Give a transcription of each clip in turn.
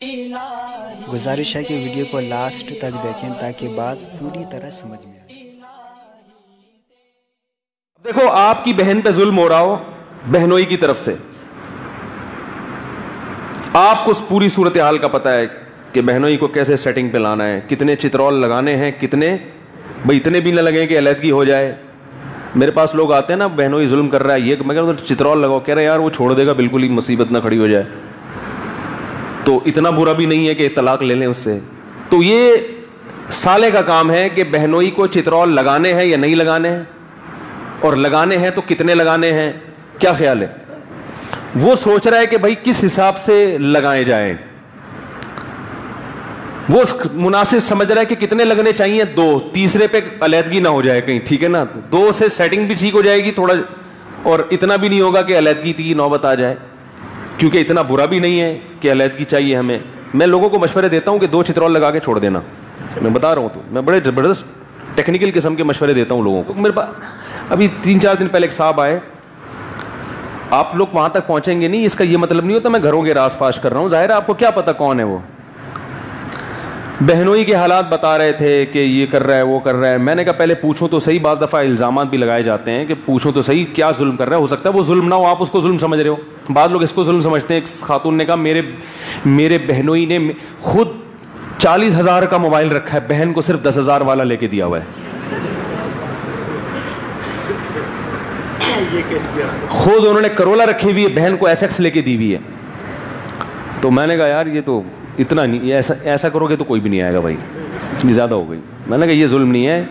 गुजारिश है कि वीडियो को लास्ट तक देखें ताकि बात पूरी तरह समझ में आए। देखो, आपकी बहन पे जुल्म हो रहा हो बहनोई की तरफ से, आपको पूरी सूरत हाल का पता है कि बहनोई को कैसे सेटिंग पे लाना है, कितने चित्रौल लगाने हैं, कितने भाई इतने भी ना लगे कि अलहदगी हो जाए। मेरे पास लोग आते हैं ना, बहनोई जुल्म कर रहा है, ये मैं कह रहा हूँ चित्रौल लगाओ, कह रहे यार वो छोड़ देगा, बिल्कुल ही मुसीबत ना खड़ी हो जाए, तो इतना बुरा भी नहीं है कि तलाक ले लें उससे। तो ये साले का काम है कि बहनोई को चित्रौल लगाने हैं या नहीं लगाने हैं, और लगाने हैं तो कितने लगाने हैं, क्या ख्याल है। वो सोच रहा है कि भाई किस हिसाब से लगाए जाएं, वो मुनासिब समझ रहा है कि कितने लगने चाहिए, 2, तीसरे पे अलहदगी ना हो जाए कहीं, ठीक है ना, 2 से सेटिंग भी ठीक हो जाएगी थोड़ा, और इतना भी नहीं होगा कि अलहदगी की नौबत आ जाए, क्योंकि इतना बुरा भी नहीं है कि अलहदगी चाहिए हमें। मैं लोगों को मशवरे देता हूं कि 2 चित्रौल लगा के छोड़ देना, मैं बता रहा हूं, तो मैं बड़े ज़बरदस्त टेक्निकल किस्म के मशवरे देता हूं लोगों को। मेरे पास अभी 3-4 दिन पहले एक साहब आए, आप लोग वहां तक पहुंचेंगे नहीं, इसका ये मतलब नहीं होता मैं घरों के रास फाश कर रहा हूं, जाहिर है आपको क्या पता कौन है वो। बहनोई के हालात बता रहे थे कि ये कर रहा है, वो कर रहा है। मैंने कहा पहले पूछूं तो सही, बाज़ दफ़ा इल्ज़ामात भी लगाए जाते हैं कि पूछूं तो सही क्या जुल्म कर रहा है, हो सकता है वो जुल्म ना हो, आप उसको जुल्म समझ रहे हो, बाद लोग इसको जुल्म समझते हैं। एक खातून ने कहा मेरे बहनोई ने खुद 40,000 का मोबाइल रखा है, बहन को सिर्फ 10,000 वाला लेके दिया हुआ है, खुद उन्होंने करोला रखी हुई है, बहन को FX लेके दी हुई है। तो मैंने कहा यार ये तो इतना नहीं, ऐसा करोगे तो कोई भी नहीं आएगा भाई, इतनी ज़्यादा हो गई। मैंने कहा ये जुल्म नहीं है।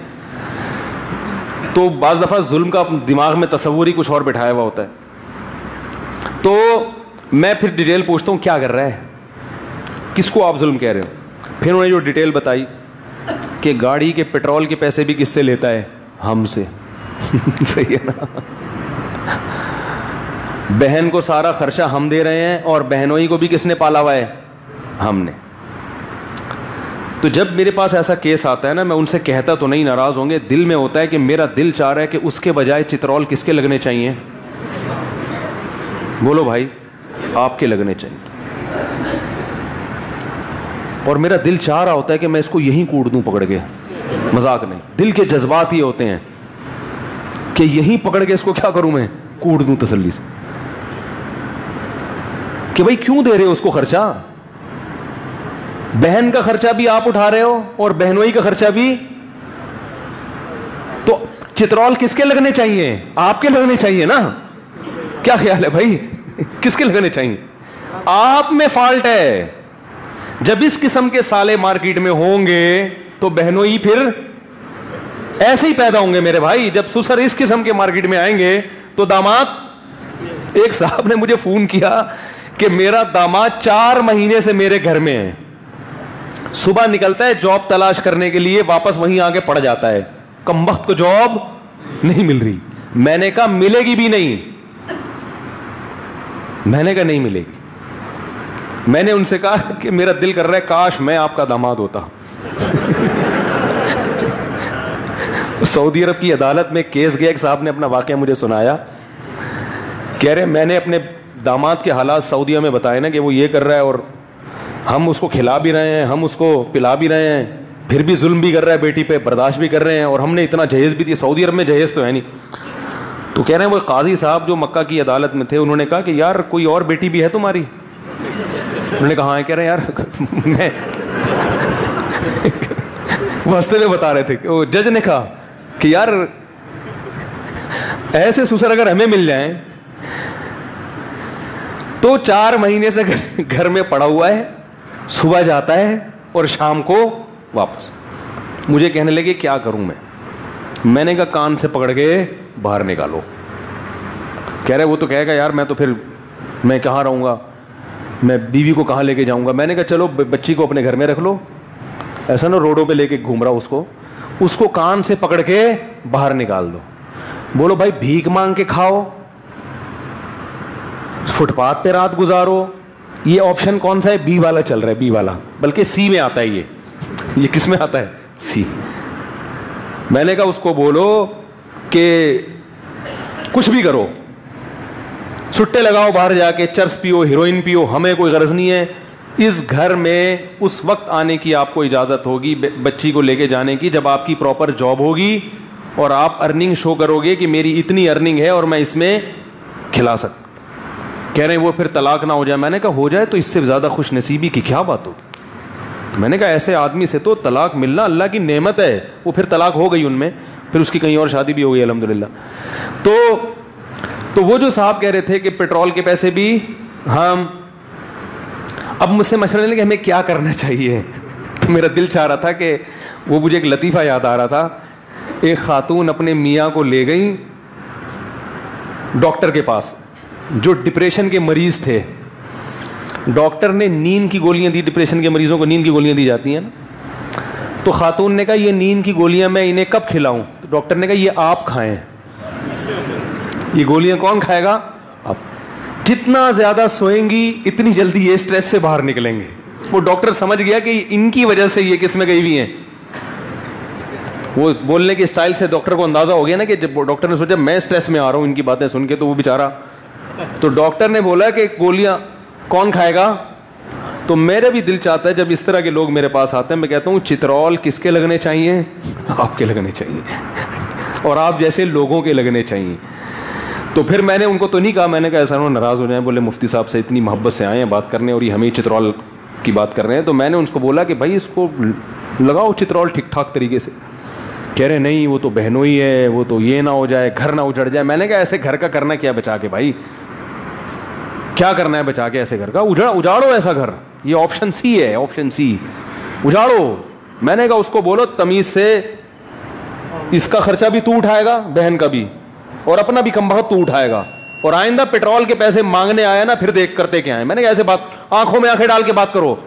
तो बाज़ दफ़ा जुल्म का दिमाग में तस्वुर ही कुछ और बिठाया हुआ होता है। तो मैं फिर डिटेल पूछता हूँ क्या कर रहा है, किसको आप जुल्म कह रहे हो। फिर उन्होंने जो डिटेल बताई कि गाड़ी के पेट्रोल के पैसे भी किससे लेता है, हमसे। सही है ना, बहन को सारा खर्चा हम दे रहे हैं, और बहनोई को भी किसने पाला हुआ है, हमने। तो जब मेरे पास ऐसा केस आता है ना, मैं उनसे कहता तो नहीं, नाराज होंगे, दिल में होता है कि मेरा दिल चाह रहा है कि उसके बजाय चित्रौल किसके लगने चाहिए, बोलो भाई, आपके लगने चाहिए। और मेरा दिल चाह रहा होता है कि मैं इसको यहीं कूट दूं पकड़ के, मजाक नहीं, दिल के जज्बात ये होते हैं कि यहीं पकड़ के इसको क्या करूं, मैं कूट दूं तसल्ली से, कि भाई क्यों दे रहे हो उसको खर्चा, बहन का खर्चा भी आप उठा रहे हो और बहनोई का खर्चा भी, तो चित्रौल किसके लगने चाहिए, आपके लगने चाहिए ना, क्या ख्याल है भाई, किसके लगने चाहिए। आप में फॉल्ट है। जब इस किस्म के साले मार्केट में होंगे तो बहनोई फिर ऐसे ही पैदा होंगे मेरे भाई। जब ससुर इस किस्म के मार्केट में आएंगे तो दामाद, एक साहब ने मुझे फोन किया कि मेरा दामाद 4 महीने से मेरे घर में है, सुबह निकलता है जॉब तलाश करने के लिए, वापस वहीं आके पड़ जाता है, कमबख्त को जॉब नहीं मिल रही। मैंने कहा मिलेगी भी नहीं, मैंने कहा नहीं मिलेगी। मैंने उनसे कहा कि मेरा दिल कर रहा है काश मैं आपका दामाद होता। सऊदी अरब की अदालत में केस गया, एक साहब ने अपना वाकया मुझे सुनाया, कह रहे मैंने अपने दामाद के हालात सऊदीया में बताए ना कि वो ये कर रहा है, और हम उसको खिला भी रहे हैं, हम उसको पिला भी रहे हैं, फिर भी जुल्म भी कर रहा है बेटी पे, बर्दाश्त भी कर रहे हैं, और हमने इतना जहेज भी दिया, सऊदी अरब में जहेज तो है नहीं। तो कह रहे हैं वो काजी साहब जो मक्का की अदालत में थे, उन्होंने कहा कि यार कोई और बेटी भी है तुम्हारी, उन्होंने कहा हाँ, कह रहे यार मैं वो हंसते हुए बता रहे थे, वो जज ने कहा कि यार ऐसे ससुर अगर हमें मिल जाएं तो 4 महीने से घर में पड़ा हुआ है, सुबह जाता है और शाम को वापस। मुझे कहने लगे क्या करूं मैंने कहा कान से पकड़ के बाहर निकालो। कह रहे वो तो कहेगा यार मैं तो फिर मैं कहाँ रहूंगा, मैं बीवी को कहाँ लेके जाऊंगा। मैंने कहा चलो बच्ची को अपने घर में रख लो, ऐसा ना रोडों पे लेके घूम रहा उसको कान से पकड़ के बाहर निकाल दो। बोलो भाई भीख मांग के खाओ, फुटपाथ पे रात गुजारो, ये ऑप्शन कौन सा है, बी वाला चल रहा है, बी वाला, बल्कि सी में आता है ये किस में आता है, सी। मैंने कहा उसको बोलो कि कुछ भी करो, सुट्टे लगाओ बाहर जाके, चर्स पियो, हीरोइन पियो, हमें कोई गरज नहीं है, इस घर में उस वक्त आने की आपको इजाज़त होगी बच्ची को लेके जाने की जब आपकी प्रॉपर जॉब होगी और आप अर्निंग शो करोगे कि मेरी इतनी अर्निंग है और मैं इसमें खिला सकता। कह रहे हैं वो फिर तलाक ना हो जाए। मैंने कहा हो जाए तो इससे ज़्यादा खुश नसीबी की क्या बात होगी। तो मैंने कहा ऐसे आदमी से तो तलाक मिलना अल्लाह की नेमत है। वो फिर तलाक हो गई उनमें, फिर उसकी कहीं और शादी भी हो गई अल्हम्दुलिल्लाह। तो वो जो साहब कह रहे थे कि पेट्रोल के पैसे भी हम, अब मुझसे मशवरा लेंगे हमें क्या करना चाहिए। तो मेरा दिल चाह रहा था कि वो मुझे एक लतीफ़ा याद आ रहा था। एक खातून अपने मियाँ को ले गई डॉक्टर के पास जो डिप्रेशन के मरीज़ थे। डॉक्टर ने नींद की गोलियां दी, डिप्रेशन के मरीजों को नींद की गोलियां दी जाती हैं ना। तो खातून ने कहा ये नींद की गोलियां मैं इन्हें कब खिलाऊं। तो डॉक्टर ने कहा ये आप खाएं। ये गोलियां कौन खाएगा? आप। जितना ज्यादा सोएंगी इतनी जल्दी ये स्ट्रेस से बाहर निकलेंगे। वो डॉक्टर समझ गया कि इनकी वजह से ये किस में गई हुई हैं। वो बोलने के स्टाइल से डॉक्टर को अंदाजा हो गया ना कि जब डॉक्टर ने सोचा मैं स्ट्रेस में आ रहा हूं इनकी बातें सुन के, तो वो बेचारा, तो डॉक्टर ने बोला कि गोलियां कौन खाएगा। तो मेरे भी दिल चाहता है जब इस तरह के लोग मेरे पास आते हैं, मैं कहता हूँ चित्रौल किसके लगने चाहिए? आपके लगने चाहिए और आप जैसे लोगों के लगने चाहिए। तो फिर मैंने उनको तो नहीं कहा, मैंने कहा ऐसा नाराज़ हो जाए, बोले मुफ्ती साहब से इतनी मोहब्बत से आए हैं बात करने और ये हमें चित्रौल की बात कर रहे हैं। तो मैंने उनको बोला कि भाई इसको लगाओ चित्रौल ठीक ठाक तरीके से। कह रहे नहीं वो तो बहनों ही है, वो तो ये ना हो जाए, घर ना उजड़ जाए। मैंने कहा ऐसे घर का करना क्या बचा के भाई, क्या करना है बचा के ऐसे घर का? उजाड़ो ऐसा घर। ये ऑप्शन सी है, ऑप्शन सी, उजाड़ो। मैंने कहा उसको बोलो तमीज से, इसका खर्चा भी तू उठाएगा, बहन का भी, और अपना भी कम बहुत तू उठाएगा, और आइंदा पेट्रोल के पैसे मांगने आया ना फिर देख करते क्या है। मैंने कहा ऐसे बात, आंखों में आंखें डाल के बात करो।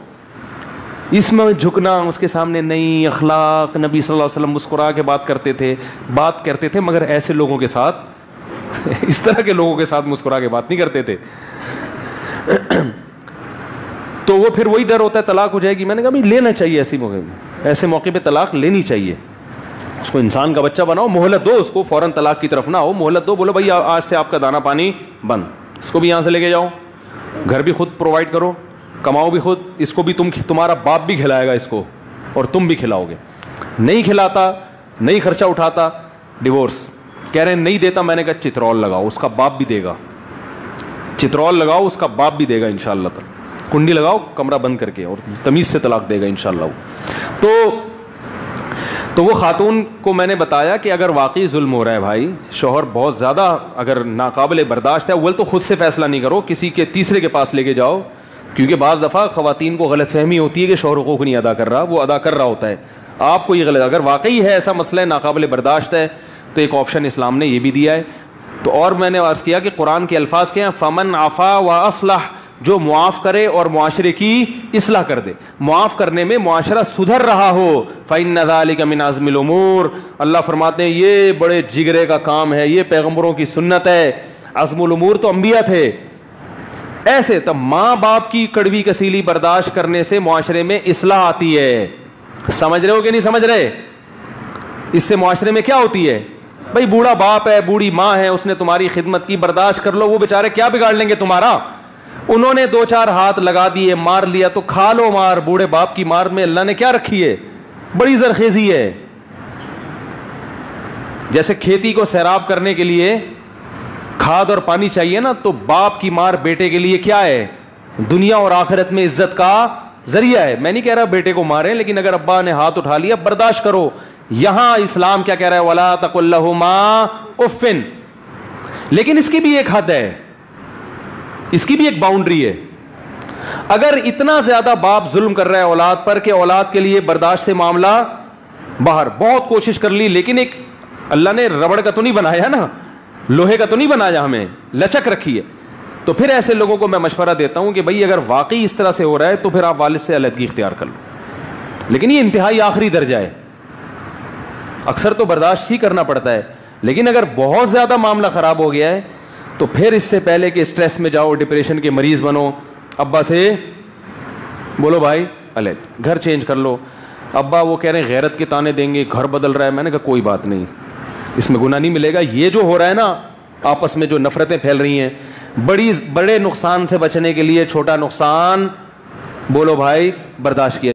इसमें झुकना उसके सामने नहीं। अखलाक नबी सल्लल्लाहु अलैहि वसल्लम मुस्कुरा के बात करते थे मगर ऐसे लोगों के साथ इस तरह के लोगों के साथ मुस्कुरा के बात नहीं करते थे। तो वो फिर वही डर होता है तलाक हो जाएगी। मैंने कहा भाई लेना चाहिए ऐसे मौके पे तलाक लेनी चाहिए। उसको इंसान का बच्चा बनाओ, मोहलत दो उसको, फौरन तलाक की तरफ ना हो, मोहलत दो। बोलो भाई आज से आपका दाना पानी बंद, इसको भी यहाँ से लेके जाओ, घर भी खुद प्रोवाइड करो, कमाओ भी खुद, इसको भी तुम्हारा बाप भी खिलाएगा इसको और तुम भी खिलाओगे। नहीं खिलाता, नहीं खर्चा उठाता, डिवोर्स। कह रहे हैं नहीं देता। मैंने कहा चित्रौल लगाओ, उसका बाप भी देगा। चित्रौल लगाओ, उसका बाप भी देगा इंशाअल्लाह। कुंडी लगाओ कमरा बंद करके और तमीज से तलाक देगा इंशाअल्लाह। तो वो खातून को मैंने बताया कि अगर वाकई जुल्म हो रहा है भाई, शोहर बहुत ज़्यादा अगर नाकाबिले बर्दाश्त है, अव्वल तो खुद से फैसला नहीं करो, किसी के तीसरे के पास लेके जाओ। क्योंकि बाज़ दफ़ा ख़वातीन को गलतफहमी होती है कि शोहर हुकूक नहीं अदा कर रहा, वो अदा कर रहा होता है। आपको ये गलत, अगर वाकई है ऐसा मसला है, नाकाबिले बर्दाश्त है, तो एक ऑप्शन इस्लाम ने ये भी दिया है। तो और मैंने अर्ज़ किया कि कुरान के अल्फाज क्या हैं, फ़मन आफ़ा व अस्लह, जो मुआफ़ करे और मुआशरे की इस्लाह कर दे। मुआफ़ करने में मुआशरा सुधर रहा हो, फ़इन्न ज़ालिका मिन अज़्मिल उमूर, अल्लाह फरमाते हैं ये बड़े जिगरे का काम है, ये पैगम्बरों की सुन्नत है। अज़्मुल उमूर तो अम्बिया थे। ऐसे तब माँ बाप की कड़वी कसीली बर्दाश्त करने से मुआशरे में इस्लाह आती है। समझ रहे हो कि नहीं समझ रहे? इससे मुआशरे में क्या होती है? भाई बूढ़ा बाप है, बूढ़ी माँ है, उसने तुम्हारी खिदमत की, बर्दाश्त कर लो। वो बेचारे क्या बिगाड़ लेंगे तुम्हारा? उन्होंने दो चार हाथ लगा दिए, मार लिया तो खा लो मार। बूढ़े बाप की मार में अल्लाह ने क्या रखी है? बड़ी जरखेजी है। जैसे खेती को सैराब करने के लिए खाद और पानी चाहिए ना, तो बाप की मार बेटे के लिए क्या है? दुनिया और आखिरत में इज्जत का जरिया है। मैं नहीं कह रहा बेटे को मारें, लेकिन अगर अब्बा ने हाथ उठा लिया बर्दाश्त करो। यहां इस्लाम क्या कह रहा है? वला तकुल लहुमा उफ़्फ़िन। लेकिन इसकी भी एक हद है, इसकी भी एक बाउंड्री है। अगर इतना ज्यादा बाप जुल्म कर रहा है औलाद पर कि औलाद के लिए बर्दाश्त से मामला बाहर, बहुत कोशिश कर ली, लेकिन एक अल्लाह ने रबड़ का तो नहीं बनाया ना, लोहे का तो नहीं बनाया, हमें लचक रखी है। तो फिर ऐसे लोगों को मैं मशवरा देता हूं कि भाई अगर वाकई इस तरह से हो रहा है तो फिर आप वालिद से अलहदगी इख्तियार कर लो। लेकिन ये इंतहाई आखिरी दर्जा है, अक्सर तो बर्दाश्त ही करना पड़ता है। लेकिन अगर बहुत ज़्यादा मामला ख़राब हो गया है तो फिर इससे पहले कि स्ट्रेस में जाओ, डिप्रेशन के मरीज़ बनो, अब्बा से बोलो भाई अलग घर चेंज कर लो। अब्बा वो कह रहे हैं गैरत के ताने देंगे, घर बदल रहा है। मैंने कहा कोई बात नहीं, इसमें गुनाह नहीं मिलेगा। ये जो हो रहा है ना, आपस में जो नफ़रतें फैल रही हैं, बड़े नुकसान से बचने के लिए छोटा नुकसान बोलो भाई, बर्दाश्त किया